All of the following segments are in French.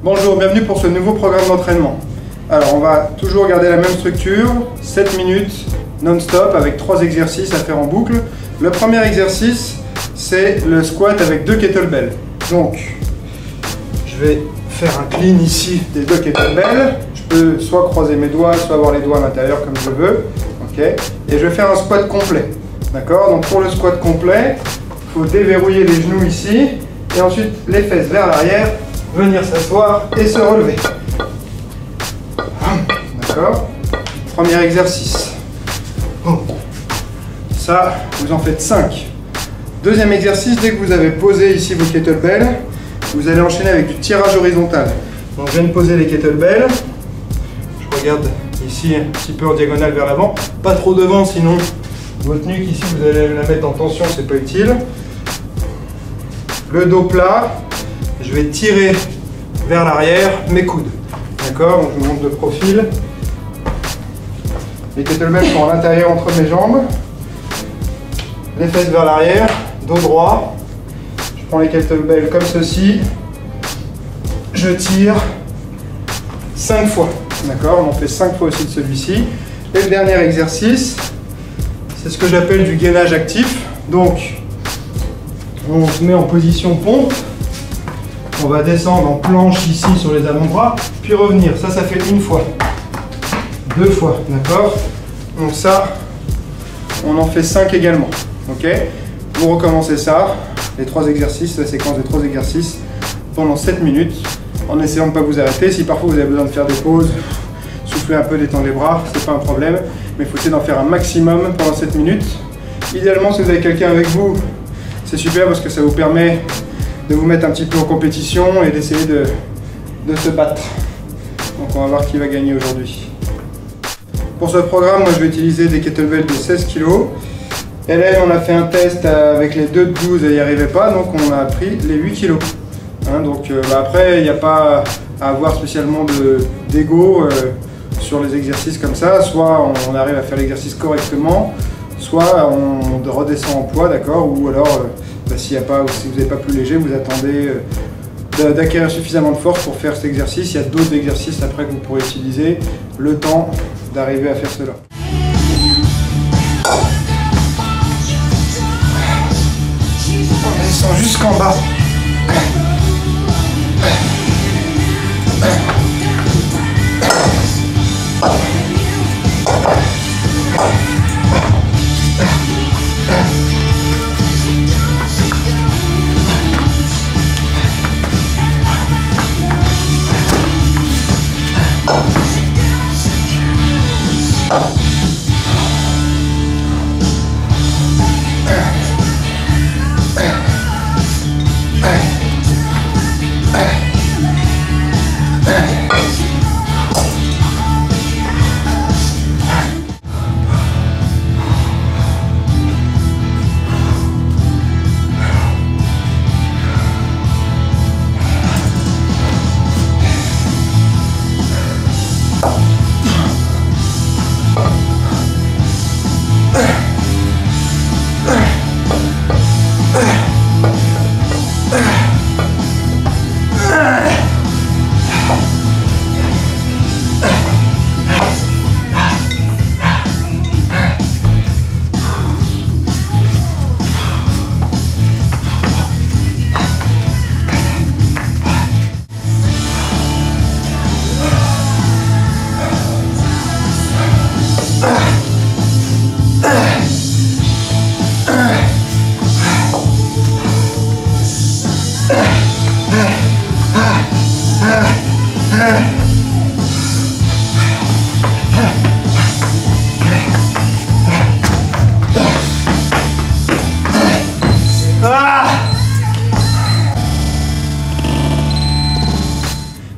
Bonjour, bienvenue pour ce nouveau programme d'entraînement. Alors on va toujours garder la même structure, 7 minutes non-stop avec 3 exercices à faire en boucle. Le premier exercice, c'est le squat avec 2 kettlebells. Donc, je vais faire un clean ici des 2 kettlebells. Je peux soit croiser mes doigts, soit avoir les doigts à l'intérieur comme je veux. Ok. Et je vais faire un squat complet. D'accord? Donc pour le squat complet, il faut déverrouiller les genoux ici et ensuite les fesses vers l'arrière, venir s'asseoir et se relever. D'accord? Premier exercice. Ça, vous en faites 5. Deuxième exercice, dès que vous avez posé ici vos kettlebells, vous allez enchaîner avec du tirage horizontal. Donc je viens de poser les kettlebells. Je regarde ici un petit peu en diagonale vers l'avant. Pas trop devant, sinon votre nuque ici, vous allez la mettre en tension, c'est pas utile. Le dos plat. Je vais tirer vers l'arrière mes coudes. D'accord? Donc je vous montre de profil. Les kettlebells sont à l'intérieur entre mes jambes. Les fesses vers l'arrière, dos droit. Je prends les kettlebells comme ceci. Je tire 5 fois. D'accord? On en fait 5 fois aussi de celui-ci. Et le dernier exercice, c'est ce que j'appelle du gainage actif. Donc, on se met en position pompe. On va descendre en planche ici sur les avant-bras, puis revenir. Ça fait une fois. 2 fois, d'accord? Donc ça, on en fait 5 également. Ok? Vous recommencez ça, les 3 exercices, la séquence de 3 exercices, pendant 7 minutes, en essayant de ne pas vous arrêter. Si parfois vous avez besoin de faire des pauses, souffler un peu, détendre les bras, c'est pas un problème, mais il faut essayer d'en faire un maximum pendant 7 minutes. Idéalement, si vous avez quelqu'un avec vous, c'est super parce que ça vous permet de vous mettre un petit peu en compétition et d'essayer de se battre. Donc on va voir qui va gagner aujourd'hui. Pour ce programme, moi je vais utiliser des kettlebells de 16 kg. Hélène, on a fait un test avec les 2 de 12, elle n'y arrivait pas, donc on a pris les 8 kg. Hein, donc après, il n'y a pas à avoir spécialement d'ego sur les exercices comme ça. Soit on arrive à faire l'exercice correctement, soit on redescend en poids, d'accord, ou alors si vous n'êtes pas plus léger, vous attendez d'acquérir suffisamment de force pour faire cet exercice. Il y a d'autres exercices après que vous pourrez utiliser le temps d'arriver à faire cela. On descend jusqu'en bas.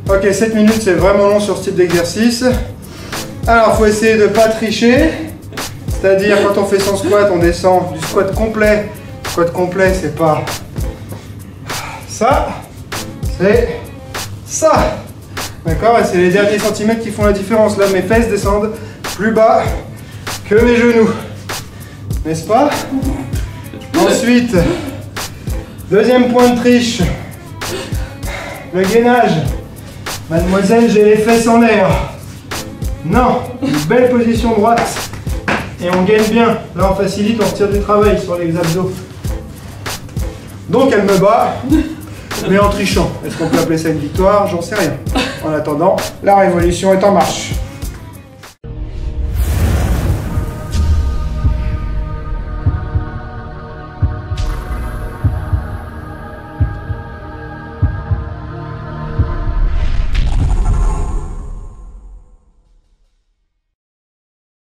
Ok, 7 minutes c'est vraiment long sur ce type d'exercice. Alors il faut essayer de ne pas tricher. C'est-à-dire quand on fait son squat, on descend du squat complet. Squat complet, c'est pas ça, c'est ça. D'accord? Et c'est les derniers centimètres qui font la différence. Là, mes fesses descendent plus bas que mes genoux. N'est-ce pas? Ensuite, deuxième point de triche, le gainage. Mademoiselle, j'ai les fesses en l'air. Non, une belle position droite. Et on gagne bien. Là, on facilite, on retire du travail sur les abdos. Donc, elle me bat, mais en trichant. Est-ce qu'on peut appeler ça une victoire? J'en sais rien. En attendant, la révolution est en marche.